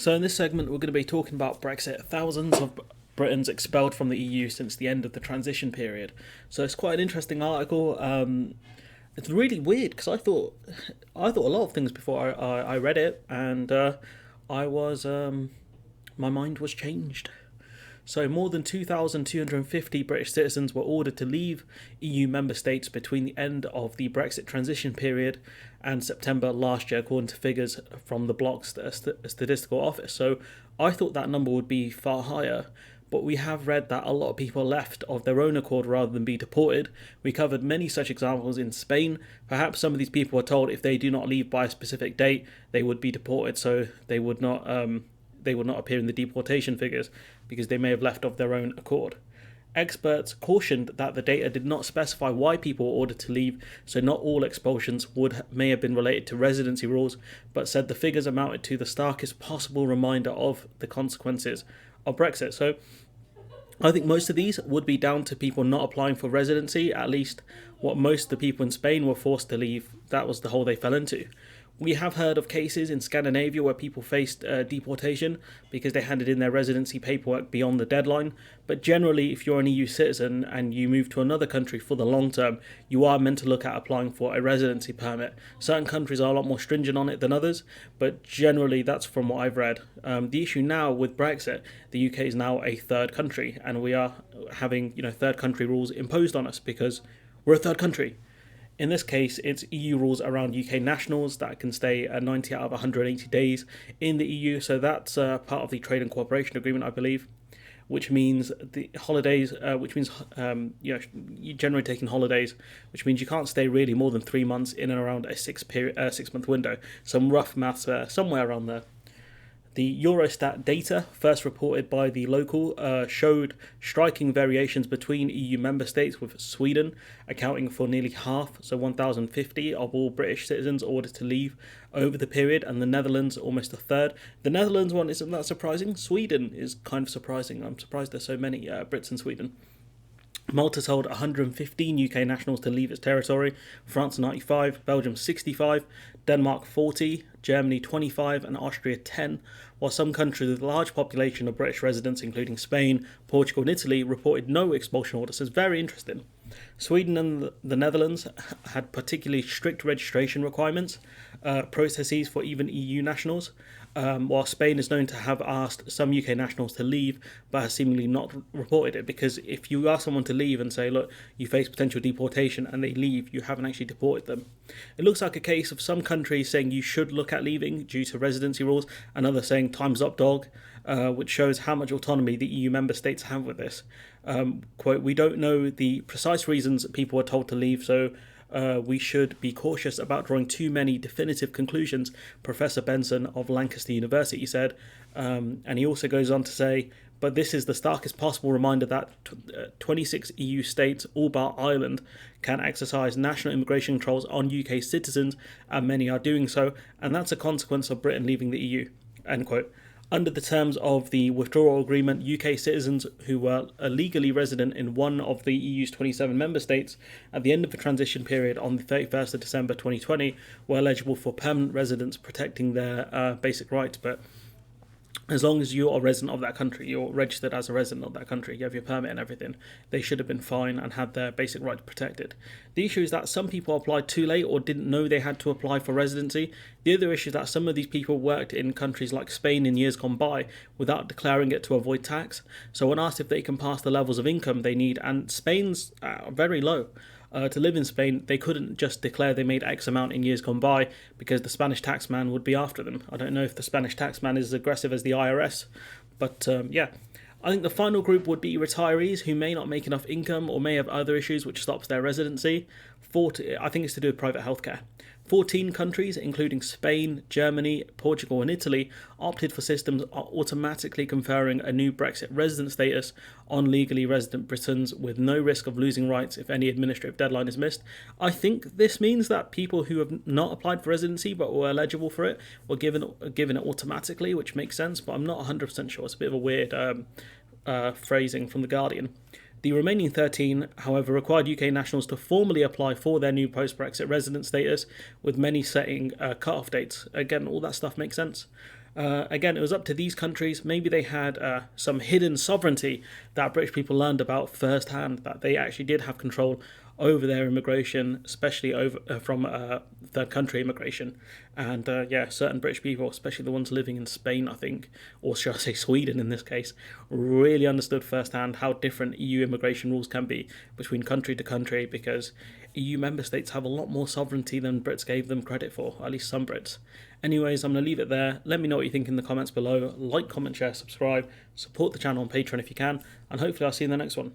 So in this segment, we're going to be talking about Brexit. Thousands of Britons expelled from the EU since the end of the transition period. So it's quite an interesting article. It's really weird because I thought a lot of things before I read it, and I was my mind was changed. So, more than 2,250 British citizens were ordered to leave EU member states between the end of the Brexit transition period and September last year, according to figures from the Bloc's statistical office. So, I thought that number would be far higher, but we have read that a lot of people left of their own accord rather than be deported. We covered many such examples in Spain. Perhaps some of these people were told if they do not leave by a specific date, they would be deported, so they would not appear in the deportation figures because they may have left of their own accord. Experts cautioned that the data did not specify why people were ordered to leave, so not all expulsions may have been related to residency rules, but said the figures amounted to the starkest possible reminder of the consequences of Brexit. So I think most of these would be down to people not applying for residency, at least what most of the people in Spain were forced to leave. That was the hole they fell into. We have heard of cases in Scandinavia where people faced deportation because they handed in their residency paperwork beyond the deadline. But generally, if you're an EU citizen and you move to another country for the long term, you are meant to look at applying for a residency permit. Certain countries are a lot more stringent on it than others, but generally that's from what I've read. The issue now with Brexit, the UK is now a third country, and we are having third country rules imposed on us because we're a third country. In this case, it's EU rules around UK nationals that can stay 90 out of 180 days in the EU. So that's part of the Trade and Cooperation Agreement, I believe, which means the holidays, which means you generally taking holidays, which means you can't stay really more than 3 months in and around a 6-month window. Some rough maths somewhere around there. The Eurostat data, first reported by the local, showed striking variations between EU member states, with Sweden accounting for nearly half, so 1,050 of all British citizens ordered to leave over the period, and the Netherlands almost a third. The Netherlands one isn't that surprising. Sweden is kind of surprising. I'm surprised there's so many Brits in Sweden. Malta told 115 UK nationals to leave its territory, France 95, Belgium 65, Denmark 40, Germany 25 and Austria 10, while some countries with a large population of British residents, including Spain, Portugal and Italy, reported no expulsion orders. So it's very interesting. Sweden and the Netherlands had particularly strict registration requirements, processes for even EU nationals, while Spain is known to have asked some UK nationals to leave but has seemingly not reported it, because if you ask someone to leave and say, look, you face potential deportation, and they leave, you haven't actually deported them. It looks like a case of some countries saying you should look at leaving due to residency rules, and others saying time's up, dog, which shows how much autonomy the EU member states have with this. Quote, we don't know the precise reasons people were told to leave, so we should be cautious about drawing too many definitive conclusions, Professor Benson of Lancaster University said. And he also goes on to say, but this is the starkest possible reminder that 26 EU states, all bar Ireland, can exercise national immigration controls on UK citizens, and many are doing so, and that's a consequence of Britain leaving the EU, end quote. Under the terms of the withdrawal agreement, UK citizens who were legally resident in one of the EU's 27 member states at the end of the transition period on the 31st of December 2020 were eligible for permanent residence, protecting their basic rights. But as long as you're a resident of that country, you're registered as a resident of that country, you have your permit and everything, they should have been fine and had their basic rights protected. The issue is that some people applied too late or didn't know they had to apply for residency. The other issue is that some of these people worked in countries like Spain in years gone by without declaring it to avoid tax. So when asked if they can pass the levels of income they need, and Spain's very low, to live in Spain, they couldn't just declare they made X amount in years gone by because the Spanish taxman would be after them. I don't know if the Spanish taxman is as aggressive as the IRS, but yeah. I think the final group would be retirees who may not make enough income or may have other issues which stops their residency. I think it's to do with private healthcare. 14 countries, including Spain, Germany, Portugal and Italy, opted for systems automatically conferring a new Brexit resident status on legally resident Britons with no risk of losing rights if any administrative deadline is missed. I think this means that people who have not applied for residency but were eligible for it were given it automatically, which makes sense, but I'm not 100% sure. It's a bit of a weird phrasing from The Guardian. The remaining 13, however, required UK nationals to formally apply for their new post-Brexit resident status, with many setting cut-off dates. Again, all that stuff makes sense. Again, it was up to these countries. Maybe they had some hidden sovereignty that British people learned about firsthand, that they actually did have control over their immigration, especially over from third country immigration. And yeah, certain British people, especially the ones living in Spain, I think, or should I say Sweden in this case, really understood firsthand how different EU immigration rules can be between country to country, because EU member states have a lot more sovereignty than Brits gave them credit for, at least some Brits. Anyways, I'm going to leave it there. Let me know what you think in the comments below. Like, comment, share, subscribe, support the channel on Patreon if you can, and hopefully I'll see you in the next one.